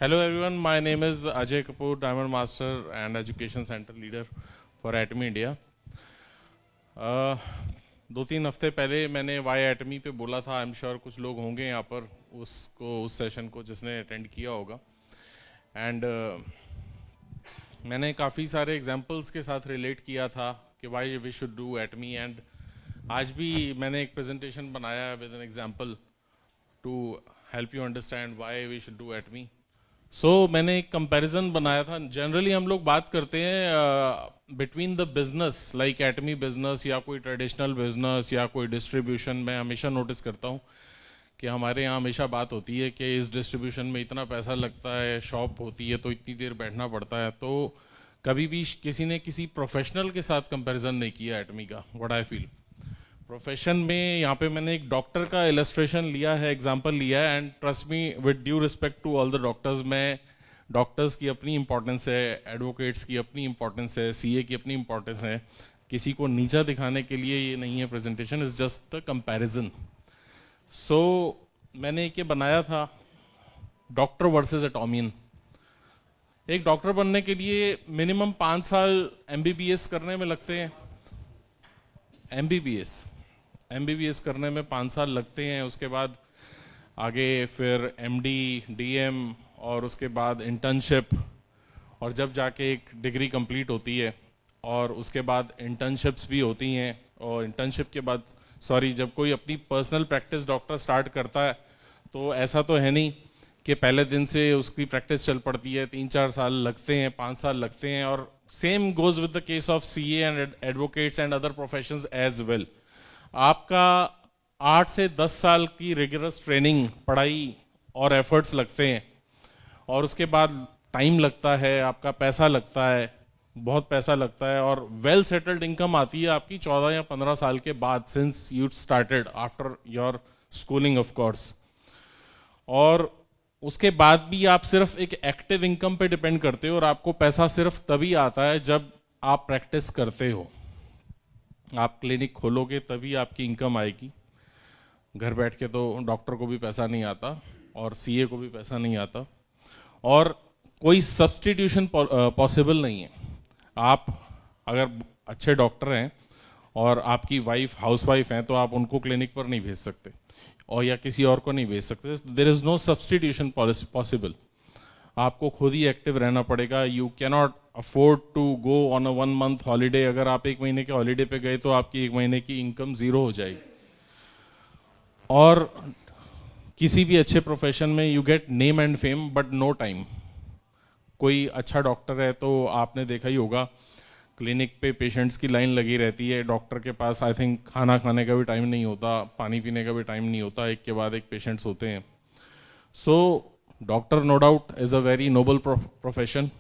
Hello everyone, my name is Ajay Kapoor, Diamond Master and Education Center Leader for Atomy India. 2-3 हफ्ते पहले मैंने Y एटमी पे बोला था. आई एम श्योर कुछ लोग होंगे यहाँ पर उस सेशन को जिसने अटेंड किया होगा. एंड मैंने काफ़ी सारे एग्जांपल्स के साथ रिलेट किया था कि why we should do Atomy. And आज भी मैंने एक प्रेजेंटेशन बनाया with an example to help you understand why we should do Atomy. मैंने एक कंपैरिजन बनाया था. जनरली हम लोग बात करते हैं between the business like Atomy business या कोई ट्रेडिशनल बिजनेस या कोई डिस्ट्रीब्यूशन. मैं हमेशा नोटिस करता हूँ कि हमारे यहाँ हमेशा बात होती है कि इस डिस्ट्रीब्यूशन में इतना पैसा लगता है, शॉप होती है तो इतनी देर बैठना पड़ता है. तो कभी भी किसी ने किसी प्रोफेशनल के साथ कंपैरिजन नहीं किया एटमी का. व्हाट आई फील प्रोफेशन में यहाँ पे मैंने एक डॉक्टर का इलस्ट्रेशन लिया है, एग्जांपल लिया है. And trust me, with due respect to all the doctors, मैं डॉक्टर्स की अपनी इंपॉर्टेंस है, एडवोकेट्स की अपनी इंपॉर्टेंस है, सीए की अपनी इंपॉर्टेंस है. किसी को नीचा दिखाने के लिए ये नहीं है presentation, is just a comparison. मैंने एक ये बनाया था डॉक्टर वर्सेस एटॉमियन. एक डॉक्टर बनने के लिए मिनिमम 5 साल एमबीबीएस करने में लगते हैं. एमबीबीएस करने में 5 साल लगते हैं. उसके बाद आगे फिर एमडी, डीएम और उसके बाद इंटर्नशिप, और जब जाके एक डिग्री कंप्लीट होती है और उसके बाद इंटर्नशिप्स भी होती हैं. और इंटर्नशिप के बाद जब कोई अपनी पर्सनल प्रैक्टिस डॉक्टर स्टार्ट करता है तो ऐसा तो है नहीं कि पहले दिन से उसकी प्रैक्टिस चल पड़ती है. 3-4 साल लगते हैं, 5 साल लगते हैं. और same goes with the case of CA and advocates and other professions as well. आपका 8 से 10 साल की रिगरस ट्रेनिंग, पढ़ाई और एफर्ट्स लगते हैं. और उसके बाद टाइम लगता है, आपका पैसा लगता है, बहुत पैसा लगता है. और वेल सेटल्ड इनकम आती है आपकी 14 या 15 साल के बाद, since you started after your schooling of course. और उसके बाद भी आप सिर्फ एक एक्टिव इनकम पे डिपेंड करते हो. और आपको पैसा सिर्फ तभी आता है जब आप प्रैक्टिस करते हो. आप क्लिनिक खोलोगे तभी आपकी इनकम आएगी. घर बैठ के तो डॉक्टर को भी पैसा नहीं आता और सीए को भी पैसा नहीं आता. और कोई सब्सटीट्यूशन पॉसिबल नहीं है. आप अगर अच्छे डॉक्टर हैं और आपकी वाइफ हाउसवाइफ हैं तो आप उनको क्लिनिक पर नहीं भेज सकते और या किसी और को नहीं भेज सकते. There is no substitution possible. आपको खुद ही एक्टिव रहना पड़ेगा. You cannot afford to go on a 1 month holiday. अगर आप 1 महीने के हॉलीडे पे गए तो आपकी 1 महीने की इनकम जीरो हो जाएगी. और किसी भी अच्छे प्रोफेशन में you get name and fame but no time. कोई अच्छा डॉक्टर है तो आपने देखा ही होगा, क्लिनिक पे पेशेंट्स की लाइन लगी रहती है. डॉक्टर के पास आई थिंक खाना खाने का भी टाइम नहीं होता, पानी पीने का भी टाइम नहीं होता. एक के बाद एक पेशेंट्स होते हैं. Doctor no doubt is a very noble profession.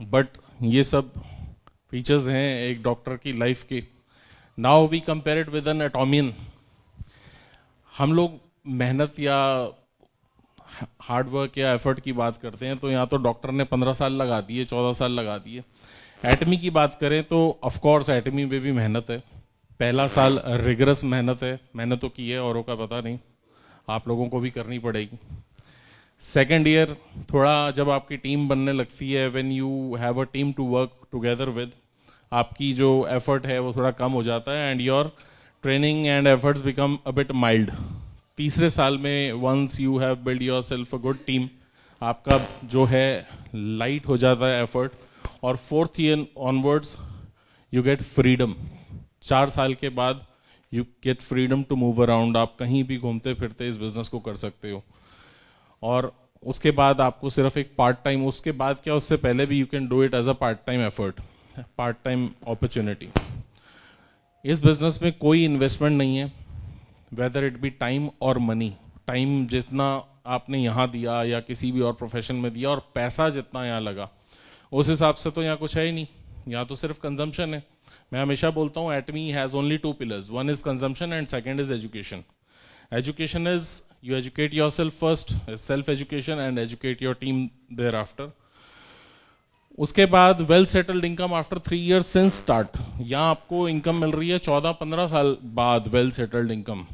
But ये सब फीचर्स हैं एक डॉक्टर की लाइफ के. Now we compare it with an Atomian. हम लोग मेहनत या हार्ड वर्क या एफर्ट की बात करते हैं तो यहाँ तो डॉक्टर ने 15 साल लगा दिए, 14 साल लगा दिए. एटमी की बात करें तो ऑफ कोर्स एटमी में भी मेहनत है. पहला साल रिगरस मेहनत है. मैंने तो की है, औरों का पता नहीं, आप लोगों को भी करनी पड़ेगी. सेकेंड ईयर थोड़ा जब आपकी टीम बनने लगती है, when you have a team to work together with, आपकी जो एफर्ट है वो थोड़ा कम हो जाता है and your training and efforts become a bit mild. तीसरे साल में once you have build your self a good team, आपका जो है लाइट हो जाता है एफर्ट. और 4th year onwards you get freedom. 4 साल के बाद you get freedom to move around. आप कहीं भी घूमते फिरते इस बिजनेस को कर सकते हो. और उसके बाद आपको सिर्फ एक पार्ट टाइम, उसके बाद क्या, उससे पहले भी you can do it as a part time effort, part time opportunity. इस बिजनेस में कोई इन्वेस्टमेंट नहीं है, वेदर इट बी टाइम और मनी. टाइम जितना आपने यहाँ दिया या किसी भी और प्रोफेशन में दिया, और पैसा जितना यहाँ लगा, उस हिसाब से तो यहाँ कुछ है ही नहीं. यहाँ तो सिर्फ कंजम्पशन है. मैं हमेशा बोलता हूँ Atomy has only 2 pillars. One is consumption and second is education. Education is you educate yourself first, self education, and educate your team thereafter. उसके बाद well settled income after 3 years since start. यहाँ आपको income मिल रही है 14-15 साल बाद. Well settled income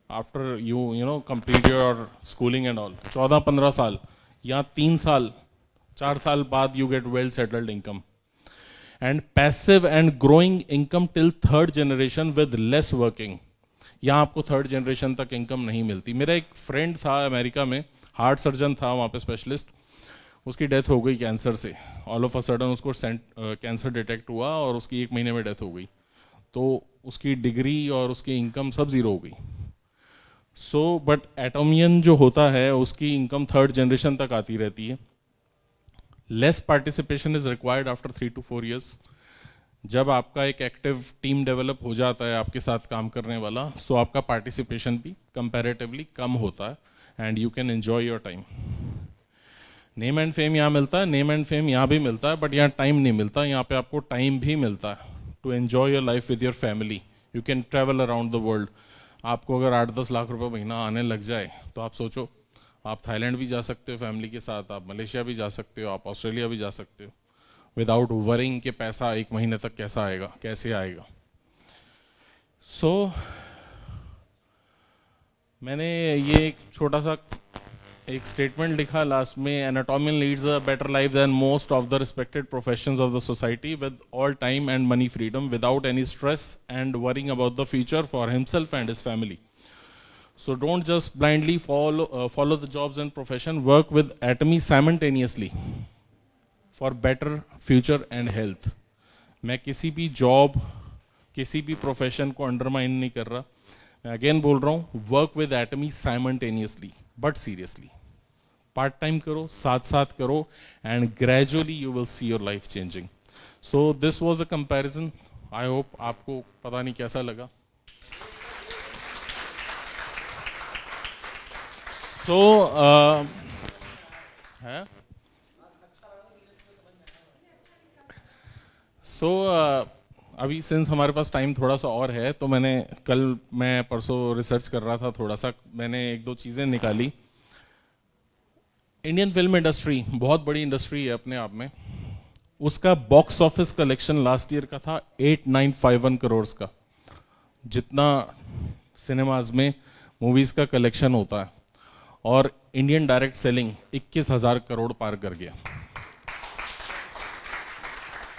after you know complete your schooling and all. 14-15 साल यहाँ 3 साल 4 साल बाद you get well settled income, and passive and growing income till third generation with less working. यहाँ आपको थर्ड जनरेशन तक इनकम नहीं मिलती। मेरा एक फ्रेंड था अमेरिका में, हार्ट सर्जन था वहाँ पे स्पेशलिस्ट, उसकी डेथ हो गई कैंसर से। ऑल ऑफ अ सडन उसको कैंसर डिटेक्ट हुआ और उसकी 1 महीने में डेथ हो गई। तो उसकी डिग्री और उसकी इनकम सब जीरो हो गई। सो बट एटोमियन जो होता है उसकी इनकम थर्ड जनरेशन तक आती रहती है। Less participation is required after 3 to 4 years। जब आपका एक एक्टिव टीम डेवलप हो जाता है आपके साथ काम करने वाला, सो आपका पार्टिसिपेशन भी कंपैरेटिवली कम होता है and you can enjoy your time. Name and fame यहाँ मिलता है, नेम एंड फेम यहाँ भी मिलता है, बट यहाँ टाइम नहीं मिलता। यहाँ पे आपको टाइम भी मिलता है to enjoy your life with your family. You can travel around the world. आपको अगर 8-10 लाख रुपए महीना आने लग जाए तो आप सोचो, आप थाईलैंड भी जा सकते हो फैमिली के साथ, आप मलेशिया भी जा सकते हो, आप ऑस्ट्रेलिया भी जा सकते हो, विदाउट वरिंग के पैसा 1 महीने तक कैसा आएगा, कैसे आएगा। सो मैंने ये एक छोटा सा एक स्टेटमेंट लिखा लास्ट में, an Atomian leads a better life than most of the respected professions of the society with all time and money freedom without any stress and worrying about the future for himself and his family. So don't just blindly follow the jobs and profession. Work with Atomy simultaneously for better future and health. मैं किसी भी job, किसी भी profession को undermine नहीं कर रहा। मैं अगेन बोल रहा हूँ, work with Atomy simultaneously but seriously. Part time करो, साथ साथ करो, and gradually you will see your life changing. So this was a comparison. I hope आपको पता नहीं कैसा लगा। सो है सो अभी सिंस हमारे पास टाइम थोड़ा सा और है, तो मैं परसों रिसर्च कर रहा था थोड़ा सा, मैंने 1-2 चीज़ें निकाली। इंडियन फिल्म इंडस्ट्री बहुत बड़ी इंडस्ट्री है अपने आप में। उसका box office collection last year का था 8951 करोड़ का, जितना सिनेमाज में मूवीज का कलेक्शन होता है, और इंडियन डायरेक्ट सेलिंग 21,000 करोड़ पार कर गया।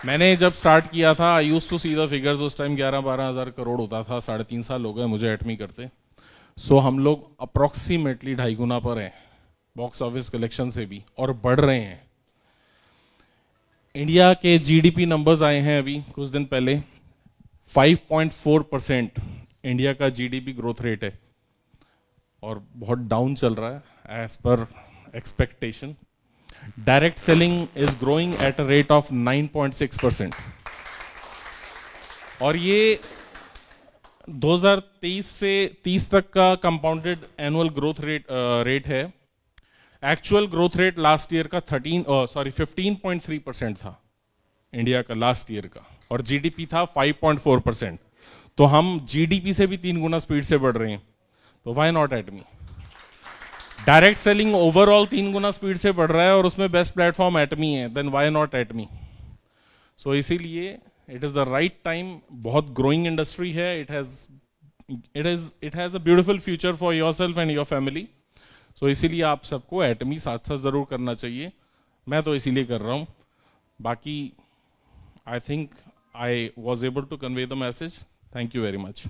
मैंने जब स्टार्ट किया था, I used to see the figures, उस टाइम 11-12 हज़ार करोड़ होता था। 3.5 साल हो गए मुझे एटमी करते। सो हम लोग अप्रोक्सीमेटली 2.5 गुना पर हैं बॉक्स ऑफिस कलेक्शन से भी, और बढ़ रहे हैं। इंडिया के जीडीपी नंबर्स आए हैं अभी कुछ दिन पहले। 5.4% इंडिया का जीडीपी ग्रोथ रेट है, और बहुत डाउन चल रहा है as per expectation. Direct selling is growing at a rate of 9.6%, और ये 2023 से 30 तक का कंपाउंडेड एनुअल ग्रोथ रेट है। Actual growth rate last year का 15.3% था इंडिया का लास्ट ईयर का, और जीडीपी था 5.4%। तो हम जीडीपी से भी 3 गुना स्पीड से बढ़ रहे हैं, तो why not Atomy. Direct selling overall 3 गुना स्पीड से बढ़ रहा है, और उसमें बेस्ट प्लेटफॉर्म एटमी है, then why not Atomy. So इसीलिए it is the right time. बहुत ग्रोइंग इंडस्ट्री है, it has a beautiful future for yourself and your family. So इसीलिए आप सबको एटमी साथ साथ जरूर करना चाहिए। मैं तो इसीलिए कर रहा हूं। बाकी I think I was able to convey the message. Thank you very much.